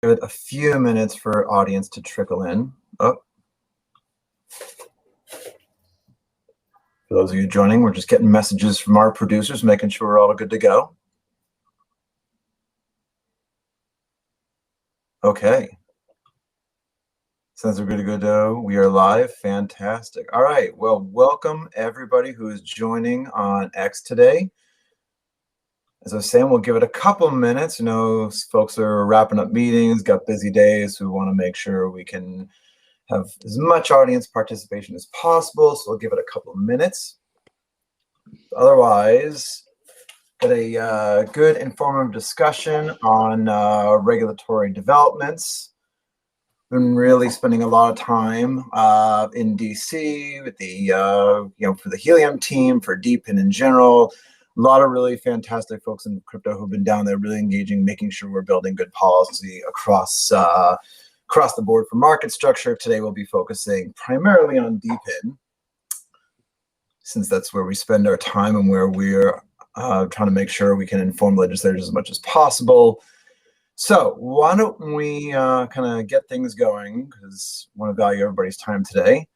Give it a few minutes for audience to trickle in. Oh. For those of you joining, we're just getting messages from our producers, making sure we're all good to go. Okay. Sounds we're good to go. We are live. Fantastic. All right. Well, welcome everybody who is joining on X today. As I was saying, we'll give it a couple minutes. You know, folks are wrapping up meetings, got busy days. We want to make sure we can have as much audience participation as possible. So we'll give it a couple of minutes. Otherwise, got a good informative discussion on regulatory developments. Been really spending a lot of time in DC with the for the Helium team, for DePIN in general. A lot of really fantastic folks in crypto who've been down there really engaging, making sure we're building good policy across the board for market structure. Today we'll be focusing primarily on DePIN, since that's where we spend our time and where we're trying to make sure we can inform legislators as much as possible. So why don't we kind of get things going, because I want to value everybody's time today.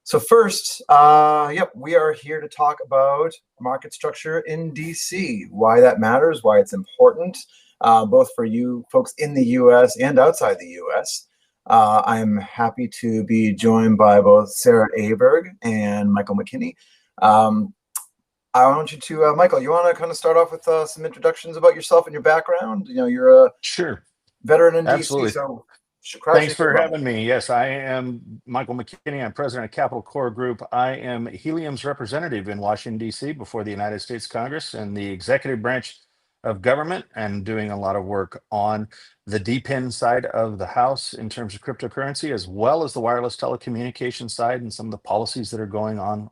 So first, we are here to talk about market structure in DC, why that matters, why it's important, both for you folks in the US and outside the US. I'm happy to be joined by both Sarah Aberg and Michael McKinney. I want you to, Michael, you want to kind of start off with some introductions about yourself and your background? You know, you're a veteran in Absolutely. DC, so thanks for having me. Yes, I am Michael McKinney. I'm president of Capital Core Group. I am Helium's representative in Washington, D.C. before the United States Congress and the executive branch of government, and doing a lot of work on the DePIN side of the house in terms of cryptocurrency, as well as the wireless telecommunications side and some of the policies that are going on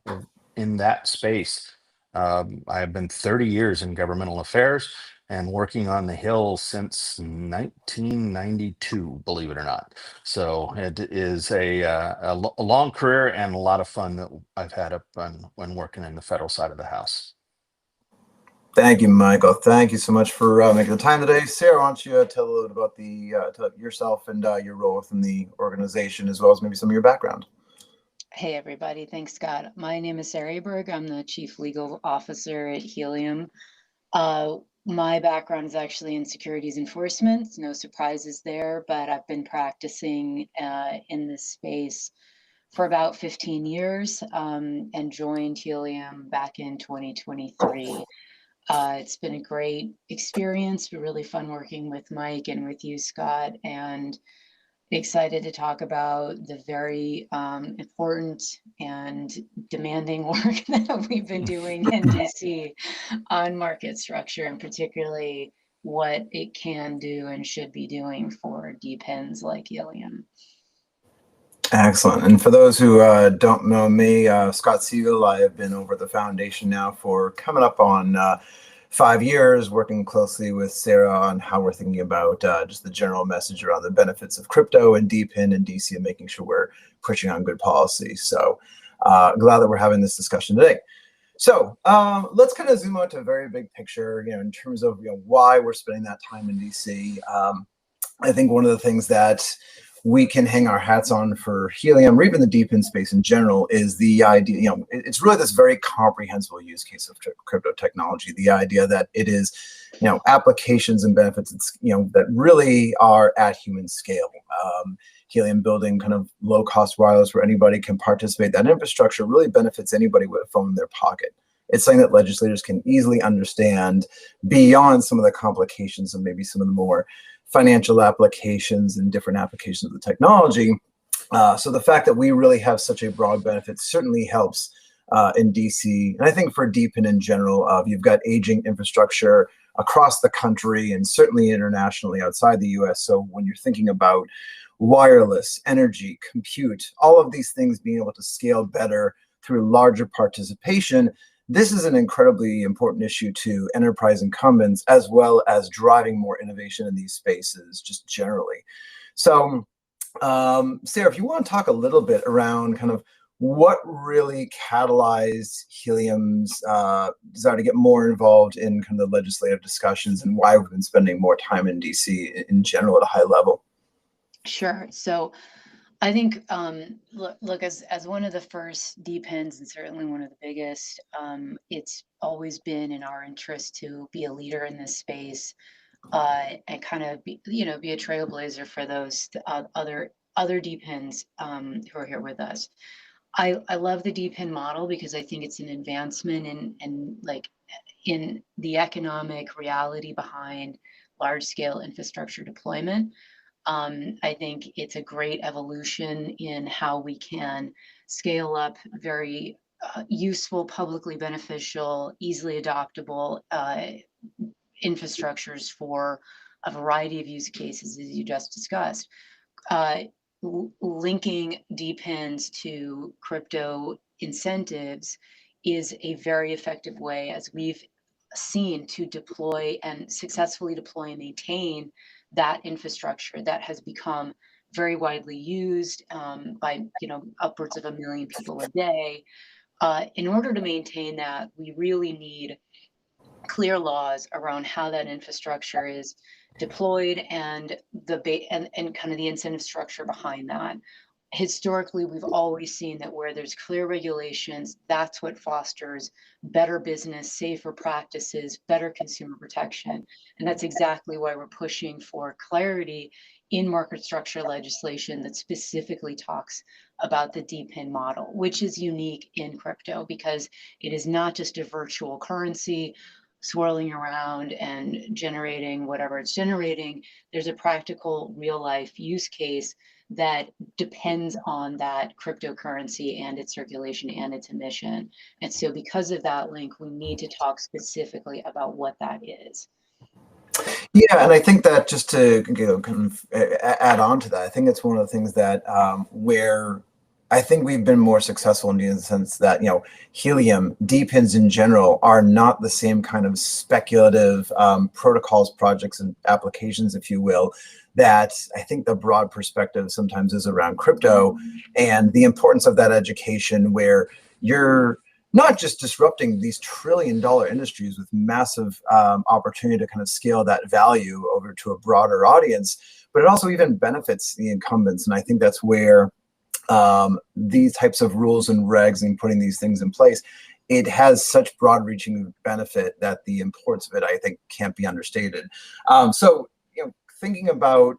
in that space. I have been 30 years in governmental affairs and working on the Hill since 1992, believe it or not. So it is a long career and a lot of fun that I've had when working in the federal side of the house. Thank you, Michael. Thank you so much for making the time today. Sarah, why don't you tell a little bit about yourself and your role within the organization, as well as maybe some of your background. Hey, everybody. Thanks, Scott. My name is Sarah Aberg. I'm the Chief Legal Officer at Helium. My background is actually in securities enforcement. No surprises there, but I've been practicing in this space for about 15 years and joined Helium back in 2023. It's been a great experience, but really fun working with Mike and with you, Scott, and excited to talk about the very important and demanding work that we've been doing in DC on market structure, and particularly what it can do and should be doing for DePINs like Helium. Excellent. And for those who don't know me, Scott Siegel, I have been over at the foundation now for coming up on 5 years, working closely with Sarah on how we're thinking about just the general message around the benefits of crypto and DePIN and DC, and making sure we're pushing on good policy. So glad that we're having this discussion today. So let's kind of zoom out to a very big picture, in terms of why we're spending that time in DC. I think one of the things that we can hang our hats on for Helium, or even the DePIN space in general, is the idea, it's really this very comprehensible use case of crypto technology. The idea that it is, applications and benefits, that really are at human scale. Helium building kind of low-cost wireless where anybody can participate. That infrastructure really benefits anybody with a phone in their pocket. It's something that legislators can easily understand beyond some of the complications of maybe some of the more financial applications and different applications of the technology. So the fact that we really have such a broad benefit certainly helps in DC. And I think for DePIN in general, you've got aging infrastructure across the country and certainly internationally outside the US. So when you're thinking about wireless, energy, compute, all of these things being able to scale better through larger participation, this is an incredibly important issue to enterprise incumbents, as well as driving more innovation in these spaces just generally. So, Sarah, if you want to talk a little bit around kind of what really catalyzed Helium's desire to get more involved in kind of the legislative discussions, and why we've been spending more time in DC in general at a high level. Sure. So I think, look, as one of the first DePINs and certainly one of the biggest, it's always been in our interest to be a leader in this space, and kind of be, be a trailblazer for those other DePINs who are here with us. I love the DePIN model because I think it's an advancement in like in the economic reality behind large scale infrastructure deployment. I think it's a great evolution in how we can scale up very useful, publicly beneficial, easily adoptable infrastructures for a variety of use cases, as you just discussed. Uh, Linking DPINs to crypto incentives is a very effective way, as we've seen, to deploy and successfully deploy and maintain that infrastructure that has become very widely used by upwards of 1 million people a day. In order to maintain that, we really need clear laws around how that infrastructure is deployed and and kind of the incentive structure behind that. Historically, we've always seen that where there's clear regulations, that's what fosters better business, safer practices, better consumer protection. And that's exactly why we're pushing for clarity in market structure legislation that specifically talks about the DPIN model, which is unique in crypto because it is not just a virtual currency swirling around and generating whatever it's generating. There's a practical real life use case that depends on that cryptocurrency and its circulation and its emission. And so because of that link, we need to talk specifically about what that is. Yeah, and I think that just to kind of add on to that, I think it's one of the things that where I think we've been more successful in the sense that Helium DPINs in general are not the same kind of speculative protocols, projects, and applications, if you will, that I think the broad perspective sometimes is around crypto and the importance of that education, where you're not just disrupting these trillion-dollar industries with massive opportunity to kind of scale that value over to a broader audience, but it also even benefits the incumbents. And I think that's where these types of rules and regs and putting these things in place, it has such broad-reaching benefit that the importance of it, I think, can't be understated. So, thinking about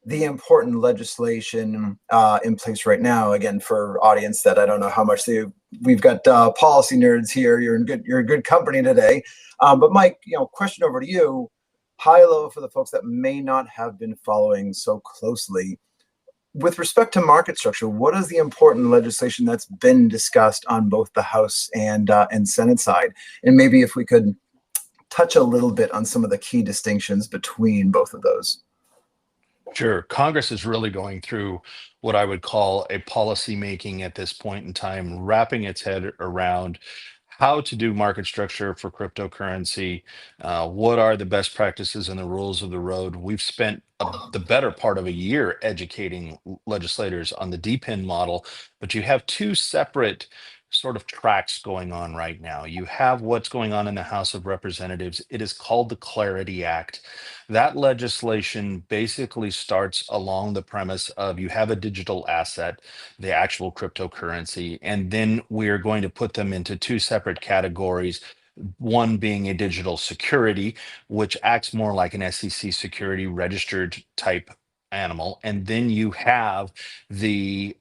the important legislation in place right now, again, for audience that I don't know how much we've got policy nerds here. You're in good company today. But Mike, question over to you, high level for the folks that may not have been following so closely. With respect to market structure, what is the important legislation that's been discussed on both the House and Senate side? And maybe if we could touch a little bit on some of the key distinctions between both of those. Sure. Congress is really going through what I would call a policy making at this point in time, wrapping its head around how to do market structure for cryptocurrency, what are the best practices and the rules of the road. We've spent the better part of a year educating legislators on the DPIN model, but you have two separate sort of tracks going on right now. You have what's going on in the House of Representatives. It is called the Clarity Act. That legislation basically starts along the premise of you have a digital asset, the actual cryptocurrency, and then we're going to put them into two separate categories. One being a digital security, which acts more like an SEC security registered type animal. And then you have the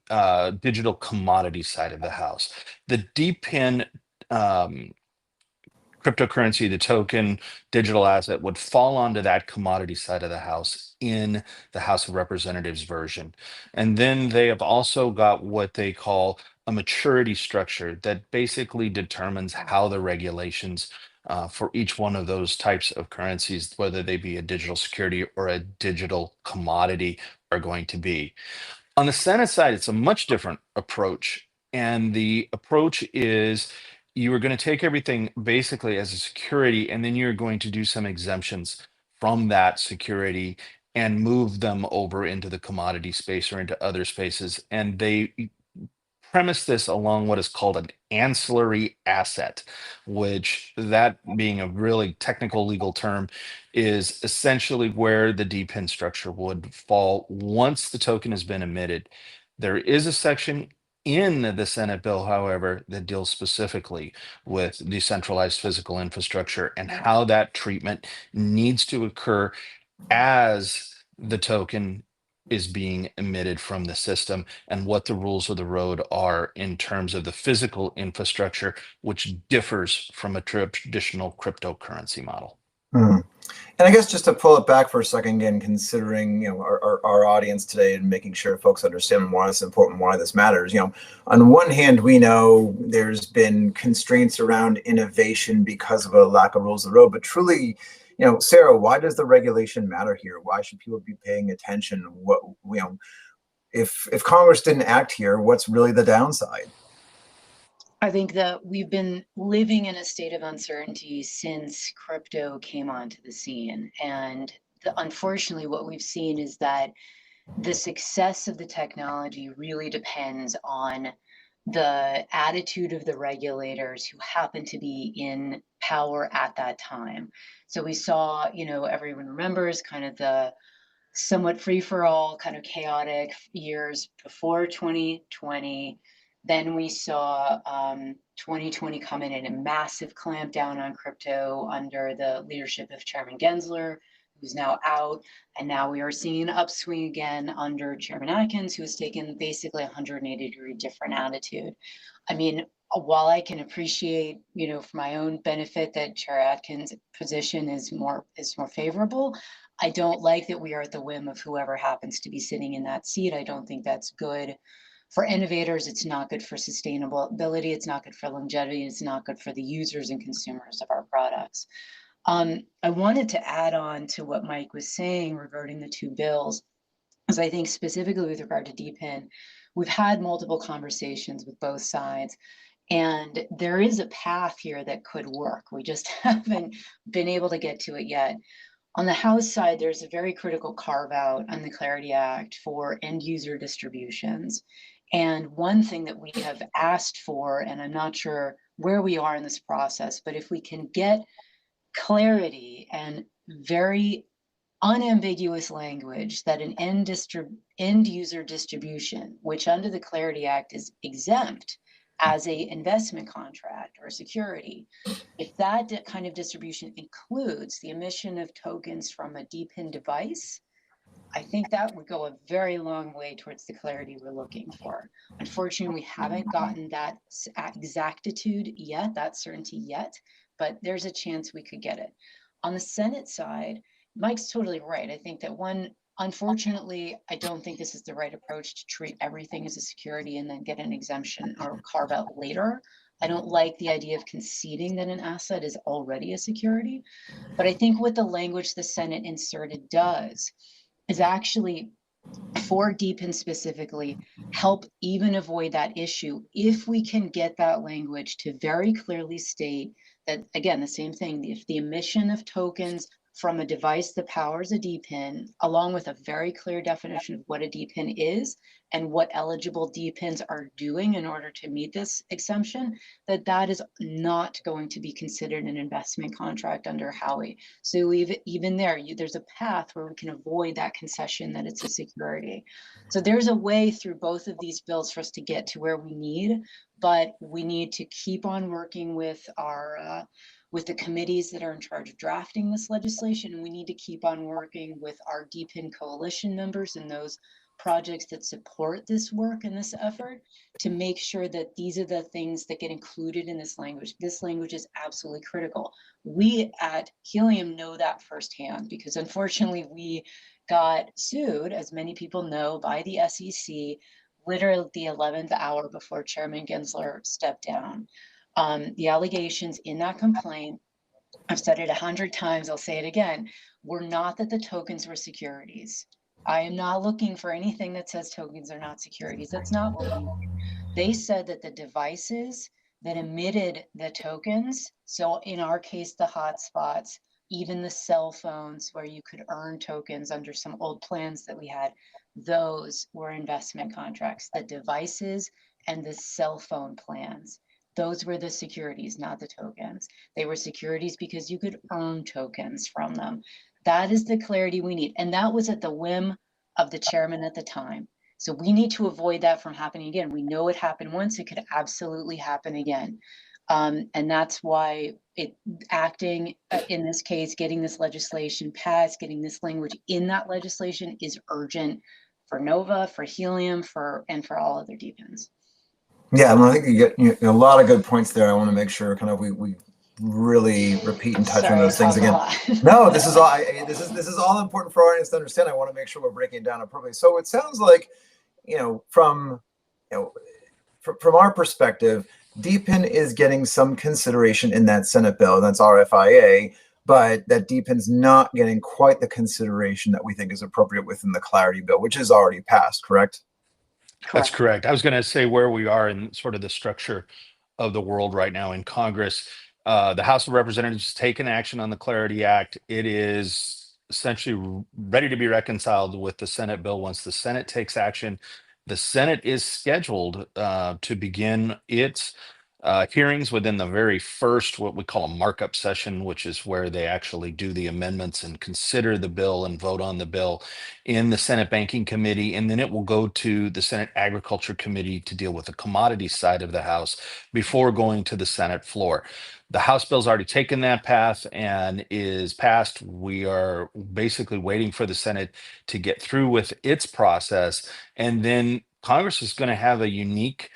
digital commodity side of the house. The DPIN cryptocurrency, the token, digital asset would fall onto that commodity side of the house in the House of Representatives version. And then they have also got what they call a maturity structure that basically determines how the regulations for each one of those types of currencies, whether they be a digital security or a digital commodity, are going to be. On the Senate side, it's a much different approach. And the approach is you are going to take everything basically as a security, and then you're going to do some exemptions from that security and move them over into the commodity space or into other spaces. And they premise this along what is called an ancillary asset, which, that being a really technical legal term, is essentially where the DPIN structure would fall once the token has been emitted. There is a section in the Senate bill, however, that deals specifically with decentralized physical infrastructure and how that treatment needs to occur as the token is being emitted from the system, and what the rules of the road are in terms of the physical infrastructure, which differs from a traditional cryptocurrency model. Hmm. And I guess just to pull it back for a second, again, considering our audience today and making sure folks understand why it's important, why this matters. On one hand, we know there's been constraints around innovation because of a lack of rules of the road, but truly, Sarah, why does the regulation matter here? Why should people be paying attention? What if Congress didn't act here, what's really the downside? I think that we've been living in a state of uncertainty since crypto came onto the scene. And unfortunately, what we've seen is that the success of the technology really depends on the attitude of the regulators who happen to be in power at that time. So we saw, everyone remembers kind of the somewhat free for all, kind of chaotic years before 2020. Then we saw 2020 come in and a massive clampdown on crypto under the leadership of Chairman Gensler, who's now out. And now we are seeing an upswing again under Chairman Atkins, who has taken basically a 180-degree different attitude. I mean, while I can appreciate, for my own benefit, that Chair Atkins' position is more favorable, I don't like that we are at the whim of whoever happens to be sitting in that seat. I don't think that's good for innovators. It's not good for sustainability. It's not good for longevity. It's not good for the users and consumers of our products. I wanted to add on to what Mike was saying regarding the two bills, because I think specifically with regard to DPIN, we've had multiple conversations with both sides. And there is a path here that could work. We just haven't been able to get to it yet. On the House side, there's a very critical carve out on the Clarity Act for end user distributions. And one thing that we have asked for, and I'm not sure where we are in this process, but if we can get clarity and very unambiguous language that an end user distribution, which under the Clarity Act is exempt as a investment contract or security, if that kind of distribution includes the emission of tokens from a DPIN device, I think that would go a very long way towards the clarity we're looking for. Unfortunately, we haven't gotten that exactitude yet, that certainty yet, but there's a chance we could get it. On the Senate side, Mike's totally right. I think that unfortunately, I don't think this is the right approach to treat everything as a security and then get an exemption or carve out later. I don't like the idea of conceding that an asset is already a security, but I think what the language the Senate inserted does is actually, for DPIN specifically, help even avoid that issue if we can get that language to very clearly state that, again, the same thing, if the emission of tokens from a device that powers a DPIN, along with a very clear definition of what a DPIN is and what eligible DPINs are doing in order to meet this exemption, that is not going to be considered an investment contract under Howie. So even there's a path where we can avoid that concession that it's a security. So there's a way through both of these bills for us to get to where we need, but we need to keep on working with with the committees that are in charge of drafting this legislation. And we need to keep on working with our DPIN coalition members and those projects that support this work and this effort to make sure that these are the things that get included in this language. This language is absolutely critical. We at Helium know that firsthand because unfortunately we got sued, as many people know, by the SEC literally at the 11th hour before Chairman Gensler stepped down. The allegations in that complaint, I've said it 100 times, I'll say it again, were not that the tokens were securities. I am not looking for anything that says tokens are not securities. That's not what we need. They said that the devices that emitted the tokens, so in our case, the hotspots, even the cell phones where you could earn tokens under some old plans that we had, those were investment contracts. The devices and the cell phone plans. Those were the securities, not the tokens. They were securities because you could earn tokens from them. That is the clarity we need. And that was at the whim of the chairman at the time. So we need to avoid that from happening again. We know it happened once, it could absolutely happen again. And that's why acting in this case, getting this legislation passed, getting this language in that legislation is urgent for Nova, for Helium, and for all other DePINs. Yeah, and I think you get a lot of good points there. I want to make sure kind of we really repeat and touch on those things again. No, this is all this is all important for our audience to understand. I want to make sure we're breaking it down appropriately. So it sounds like, from our perspective, DePIN is getting some consideration in that Senate bill, and that's RFIA, but that DePIN's not getting quite the consideration that we think is appropriate within the Clarity bill, which is already passed, correct? That's correct. I was going to say where we are in sort of the structure of the world right now in Congress. The House of Representatives has taken action on the Clarity Act. It is essentially ready to be reconciled with the Senate bill. Once the Senate takes action, the Senate is scheduled to begin its hearings within the very first, what we call a markup session, which is where they actually do the amendments and consider the bill and vote on the bill in the Senate Banking Committee. And then it will go to the Senate Agriculture Committee to deal with the commodity side of the House before going to the Senate floor. The House bill's already taken that path and is passed. We are basically waiting for the Senate to get through with its process. And then Congress is going to have a unique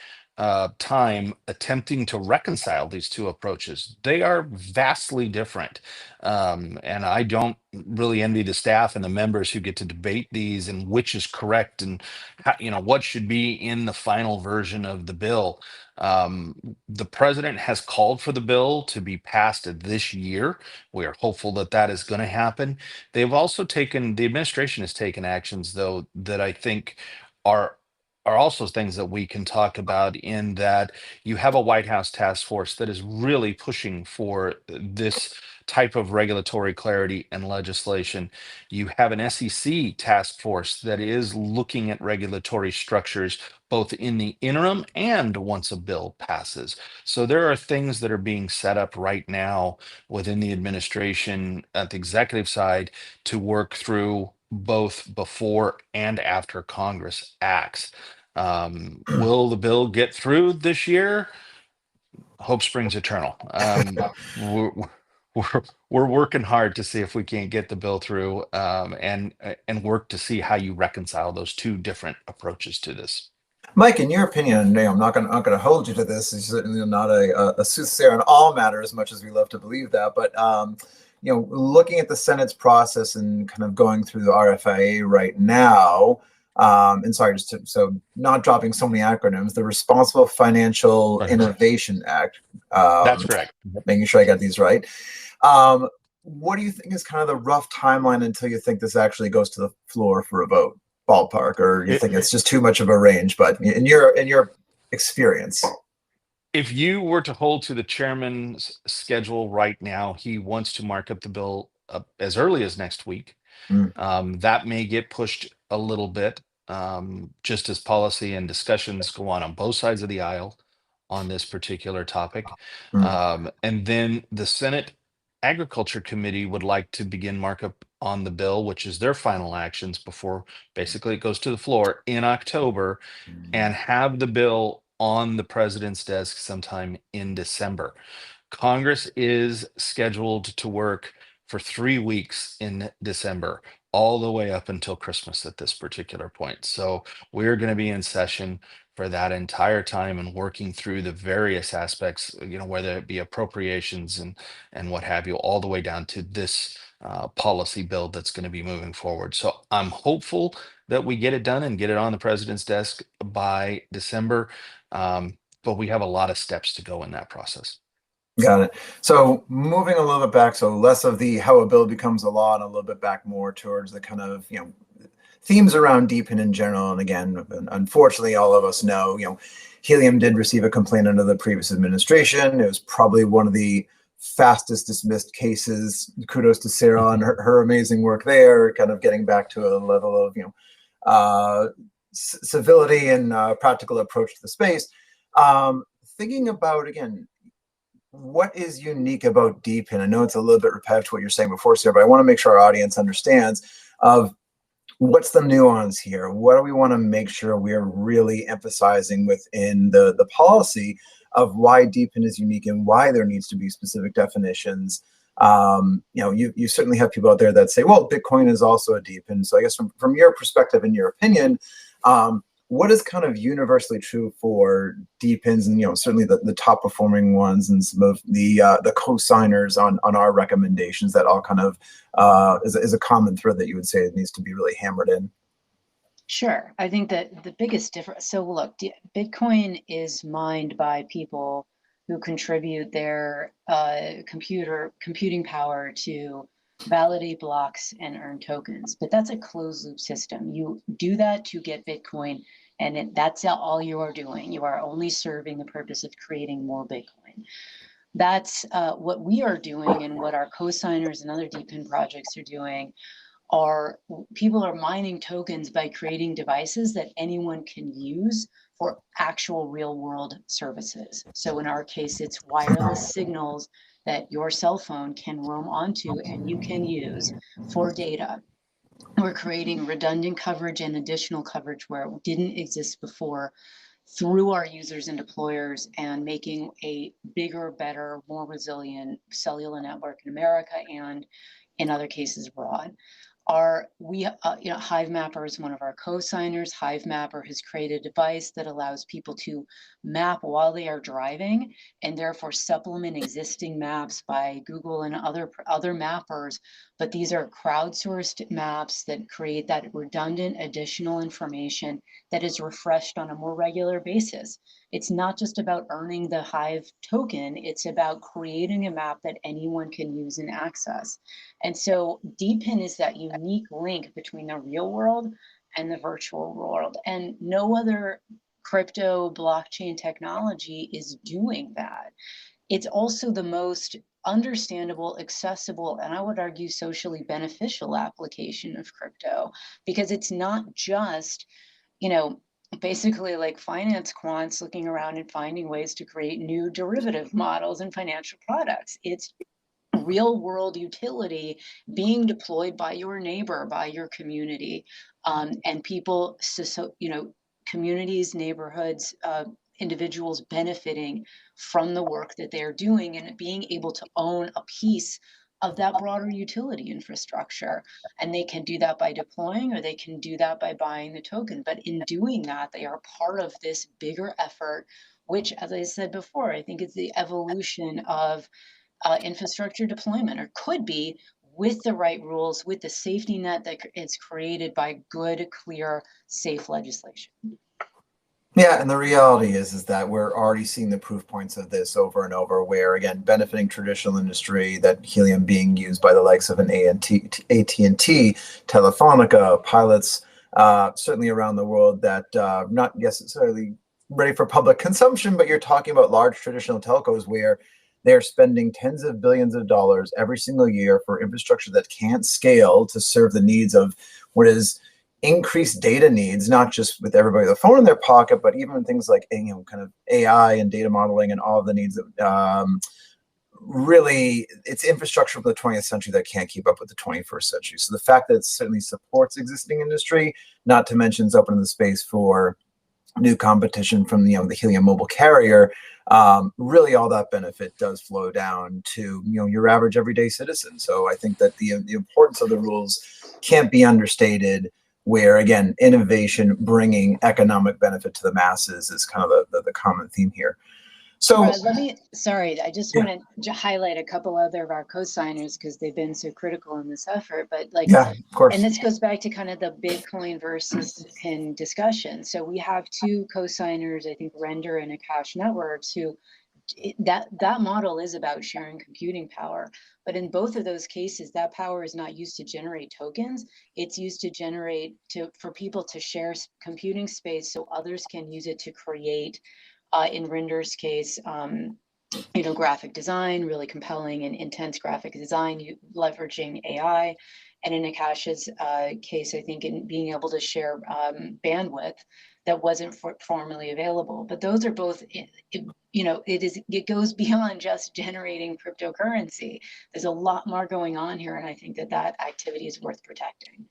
time attempting to reconcile these two approaches. They are vastly different. And I don't really envy the staff and the members who get to debate these and which is correct and how, what should be in the final version of the bill. The president has called for the bill to be passed this year. We are hopeful that that is going to happen. The administration has taken actions, though, that I think are also things that we can talk about, in that you have a White House task force that is really pushing for this type of regulatory clarity and legislation. You have an SEC task force that is looking at regulatory structures both in the interim and once a bill passes. So there are things that are being set up right now within the administration at the executive side to work through both before and after Congress acts. Will the bill get through this year? Hope springs eternal. we're, we're working hard to see if we can't get the bill through, and work to see how you reconcile those two different approaches to this. Mike, in your opinion, I'm not going to hold you to this. You're certainly not a soothsayer in all matters, as much as we love to believe that. But looking at the Senate's process and kind of going through the RFIA right now, and sorry, so not dropping so many acronyms, the Responsible Financial Innovation Act. That's correct. Making sure I got these right. What do you think is kind of the rough timeline until you think this actually goes to the floor for a vote? Ballpark, or you think it's just too much of a range? But in your experience, if you were to hold to the chairman's schedule right now, he wants to mark up the bill as early as next week. That may get pushed a little bit, just as policy and discussions go on both sides of the aisle on this particular topic. And then the Senate Agriculture Committee would like to begin markup on the bill, which is their final actions before basically it goes to the floor in October, and have the bill on the president's desk sometime in December. Congress is scheduled to work for 3 weeks in December, all the way up until Christmas at this particular point. So we're going to be in session for that entire time and working through the various aspects, whether it be appropriations and what have you, all the way down to this policy bill that's going to be moving forward. So I'm hopeful that we get it done and get it on the president's desk by December. But we have a lot of steps to go in that process. Got it. So moving a little bit back, so less of the how a bill becomes a law and a little bit back more towards the kind of, themes around DePIN in general. And again, unfortunately, all of us know, Helium did receive a complaint under the previous administration. It was probably one of the fastest dismissed cases. Kudos to Sarah on her amazing work there, kind of getting back to a level of, civility and practical approach to the space. Thinking about, again, what is unique about DePIN? I know it's a little bit repetitive to what you're saying before, Sarah, but I want to make sure our audience understands of what's the nuance here. What do we want to make sure we're really emphasizing within the policy of why DePIN is unique and why there needs to be specific definitions? You certainly have people out there that say, well, Bitcoin is also a DePIN. So I guess from your perspective and your opinion, what is kind of universally true for DePINs and, certainly the top performing ones and some of the co-signers on our recommendations that all kind of is a common thread that you would say it needs to be really hammered in? Sure. I think that the biggest difference, so look, Bitcoin is mined by people who contribute their computing power to validate blocks and earn tokens, but that's a closed loop system. You do that to get Bitcoin, and that's all you are doing. You are only serving the purpose of creating more Bitcoin. That's what we are doing, and what our co-signers and other DePIN projects are doing. People are mining tokens by creating devices that anyone can use for actual real world services. So in our case, it's wireless signals that your cell phone can roam onto and you can use for data. We're creating redundant coverage and additional coverage where it didn't exist before through our users and deployers, and making a bigger, better, more resilient cellular network in America and in other cases abroad. HiveMapper is one of our co-signers. HiveMapper has created a device that allows people to map while they are driving, and therefore supplement existing maps by Google and other mappers. But these are crowdsourced maps that create that redundant additional information that is refreshed on a more regular basis. It's not just about earning the Hive token, it's about creating a map that anyone can use and access. And so DePIN is that unique link between the real world and the virtual world. And no other crypto blockchain technology is doing that. It's also the most understandable, accessible, and I would argue socially beneficial application of crypto, because it's not just, basically like finance quants looking around and finding ways to create new derivative models and financial products. It's real world utility being deployed by your neighbor, by your community, and people, communities, neighborhoods, individuals benefiting from the work that they're doing and being able to own a piece of that broader utility infrastructure. And they can do that by deploying, or they can do that by buying the token. But in doing that, they are part of this bigger effort, which, as I said before, I think is the evolution of infrastructure deployment, or could be, with the right rules, with the safety net that is created by good, clear, safe legislation. Yeah, and the reality is that we're already seeing the proof points of this over and over, where, again, benefiting traditional industry, that helium being used by the likes of an AT&T, Telefonica, pilots, certainly around the world that not necessarily ready for public consumption, but you're talking about large traditional telcos where they're spending tens of billions of dollars every single year for infrastructure that can't scale to serve the needs of what is increased data needs, not just with everybody with a phone in their pocket, but even things like kind of AI and data modeling and all of the needs that really, it's infrastructure for the 20th century that can't keep up with the 21st century. So the fact that it certainly supports existing industry, not to mention it's opening the space for new competition from the Helium mobile carrier, really all that benefit does flow down to your average everyday citizen. So I think that the importance of the rules can't be understated, where, again, innovation bringing economic benefit to the masses is kind of the common theme here. So I just want to highlight a couple other of our co-signers because they've been so critical in this effort. But yeah, of course. And this goes back to kind of the Bitcoin versus PIN discussion. So we have two co-signers, I think Render and Akash Networks, who that model is about sharing computing power. But in both of those cases, that power is not used to generate tokens. It's used to for people to share computing space so others can use it to create, in Render's case, graphic design, really compelling and intense graphic design, leveraging AI. and in Akash's case, I think in being able to share bandwidth that wasn't formerly available. But those are both, it goes beyond just generating cryptocurrency. There's a lot more going on here, and I think that activity is worth protecting.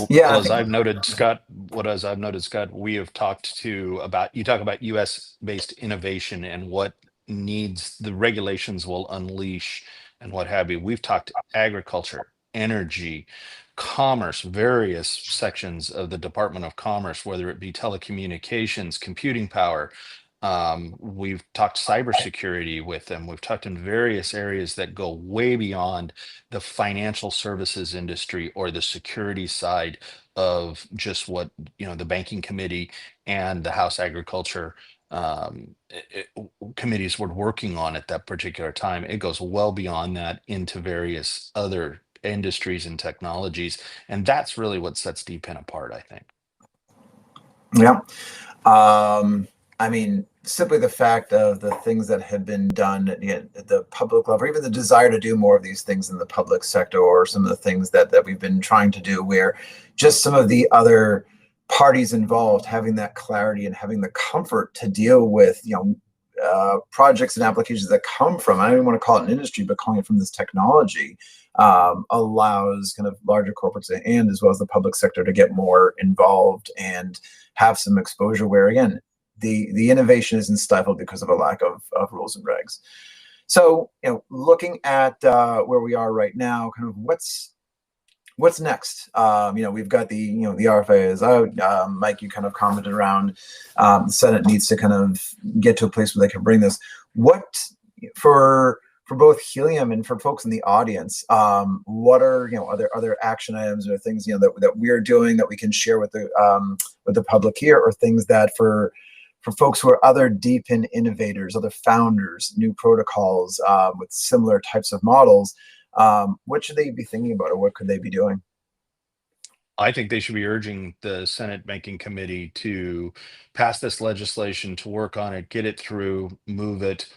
Yeah, Well, as I've noted, Scott, we have talked you talk about US based innovation and what needs the regulations will unleash and what have you. We've talked agriculture, energy, commerce, various sections of the Department of Commerce, whether it be telecommunications, computing power. We've talked cybersecurity with them. We've talked in various areas that go way beyond the financial services industry or the security side of just what the banking committee and the House Agriculture committees were working on at that particular time. It goes well beyond that into various other industries and technologies, and that's really what sets DePIN apart, I think. Yeah. I mean, simply the fact of the things that have been done at the public level, or even the desire to do more of these things in the public sector, or some of the things that we've been trying to do, where just some of the other parties involved having that clarity and having the comfort to deal with, projects and applications that come from, I don't even want to call it an industry, but calling it from this technology, allows kind of larger corporates and as well as the public sector to get more involved and have some exposure where, again, the innovation isn't stifled because of a lack of rules and regs. So, looking at where we are right now, kind of what's next? We've got the RFA is out. Mike, you kind of commented around the Senate needs to kind of get to a place where they can bring this. What for both Helium and for folks in the audience, what are other action items or things that we're doing that we can share with the public here, or things that for folks who are other DePIN innovators, other founders, new protocols with similar types of models, what should they be thinking about, or what could they be doing? I think they should be urging the Senate Banking Committee to pass this legislation, to work on it, get it through, move it.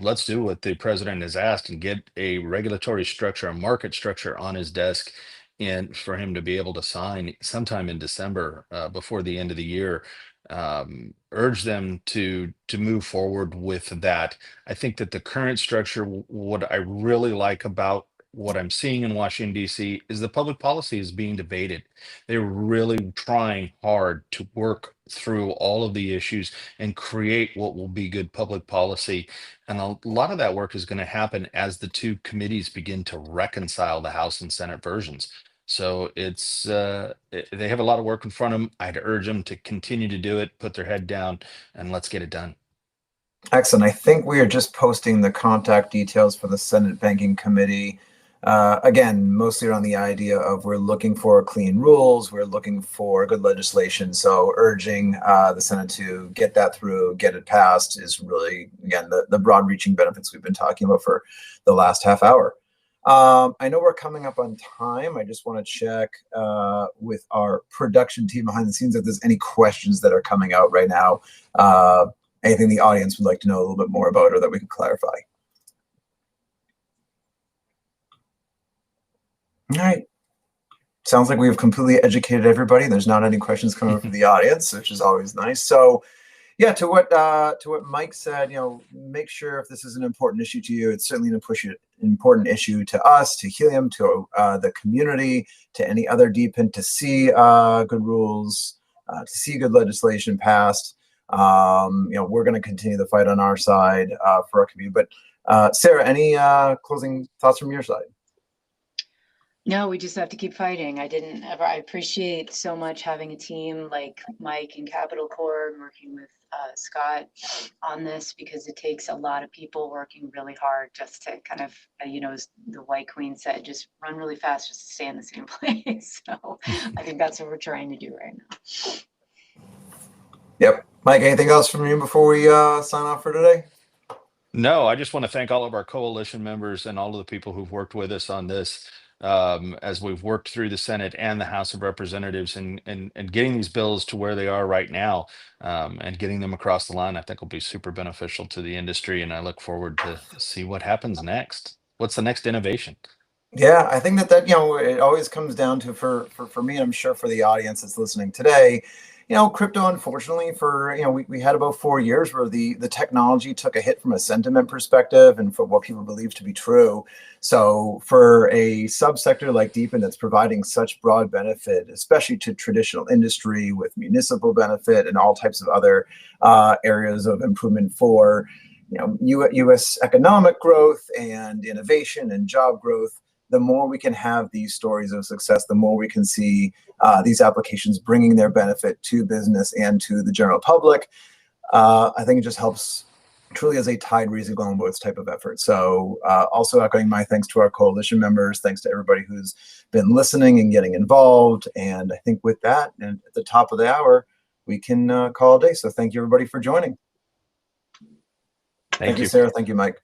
Let's do what the president has asked and get a regulatory structure, a market structure on his desk, and for him to be able to sign sometime in December, before the end of the year. Urge them to move forward with that. I think that the current structure, what I really like about what I'm seeing in Washington, D.C., is the public policy is being debated. They're really trying hard to work through all of the issues and create what will be good public policy. And a lot of that work is going to happen as the two committees begin to reconcile the House and Senate versions. So they have a lot of work in front of them. I'd urge them to continue to do it, put their head down, and let's get it done. Excellent. I think we are just posting the contact details for the Senate Banking Committee. Again, mostly around the idea of we're looking for clean rules, we're looking for good legislation. So urging the Senate to get that through, get it passed, is really, again, the broad-reaching benefits we've been talking about for the last half hour. I know we're coming up on time. I just want to check with our production team behind the scenes if there's any questions that are coming out right now. Anything the audience would like to know a little bit more about, or that we can clarify. All right. Sounds like we've completely educated everybody. There's not any questions coming from the audience, which is always nice. So, yeah, to what Mike said, make sure if this is an important issue to you, it's certainly an important issue to us, to Helium, to the community, to any other DePIN, to see good rules, to see good legislation passed. We're going to continue the fight on our side for our community. But Sarah, any closing thoughts from your side? No, we just have to keep fighting. I appreciate so much having a team like Mike and Capital Corps and working with Scott on this, because it takes a lot of people working really hard just to kind of, as the White Queen said, just run really fast, just to stay in the same place. So I think that's what we're trying to do right now. Yep. Mike, anything else from you before we sign off for today? No, I just want to thank all of our coalition members and all of the people who've worked with us on this, as we've worked through the Senate and the House of Representatives, and getting these bills to where they are right now, and getting them across the line. I think will be super beneficial to the industry, and I look forward to see what happens next. What's the next innovation? Yeah, I think that it always comes down to for me, and I'm sure for the audience that's listening today, crypto, unfortunately, for we had about 4 years where the technology took a hit from a sentiment perspective and for what people believe to be true. So for a subsector like DePIN that's providing such broad benefit, especially to traditional industry with municipal benefit and all types of other areas of improvement for U.S. economic growth and innovation and job growth, the more we can have these stories of success, the more we can see these applications bringing their benefit to business and to the general public. I think it just helps truly as a tide raises all boats type of effort. So also echoing my thanks to our coalition members, thanks to everybody who's been listening and getting involved. And I think with that, and at the top of the hour, we can call it a day. So thank you everybody for joining. Thank you, Sarah. Thank you, Mike.